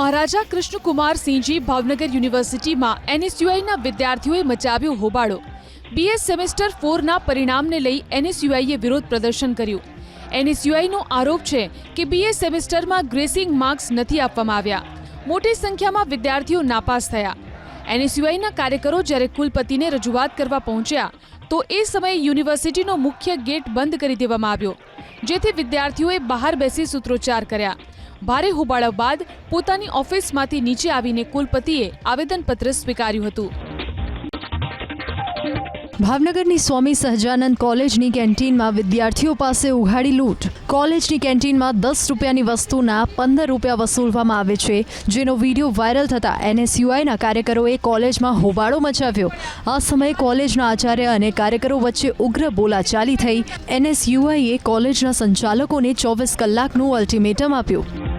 મહારાજા કૃષ્ણકુમાર સિંહજી ભાવનગર યુનિવર્સિટીમાં એનએસયુઆઈના વિદ્યાર્થીઓએ મચાવ્યો હોબાળો। બીએસ સેમેસ્ટર 4ના પરિણામને લઈ એનએસયુઆઈએ વિરોધ પ્રદર્શન કર્યું। એનએસયુઆઈનો આરોપ છે કે બીએસ સેમેસ્ટરમાં ગ્રેસિંગ માર્ક્સ નથી આપવામાં આવ્યા। મોટી સંખ્યામાં વિદ્યાર્થીઓ નાપાસ થયા। એનએસયુઆઈના કાર્યકરો જ્યારે કુલપતિને રજૂઆત કરવા પહોંચ્યા તો એ સમયે યુનિવર્સિટીનો મુખ્ય ગેટ બંધ કરી દેવામાં આવ્યો, જેથી વિદ્યાર્થીઓએ બહાર બેસી સૂત્રોચ્ચાર કર્યા। ભારે હોબાળા બાદ પોતાની ઓફિસમાંથી નીચે આવીને કુલપતિએ આવેદનપત્ર સ્વીકાર્યું હતું। ભાવનગરની સ્વામી સહજાનંદ કોલેજની કેન્ટીનમાં વિદ્યાર્થીઓ પાસે ઉઘાડી લૂંટ। કોલેજની કેન્ટીનમાં 10 રૂપિયાની વસ્તુના 15 રૂપિયા વસૂલવામાં આવે છે, જેનો વિડીયો વાયરલ થતાં એનએસયુઆઈના કાર્યકરોએ કોલેજમાં હોબાળો મચાવ્યો। આ સમયે કોલેજના આચાર્ય અને કાર્યકરો વચ્ચે ઉગ્ર બોલાચાલી થઈ। એનએસયુઆઈએ કોલેજના સંચાલકોને 24 કલાકનું અલ્ટિમેટમ આપ્યું।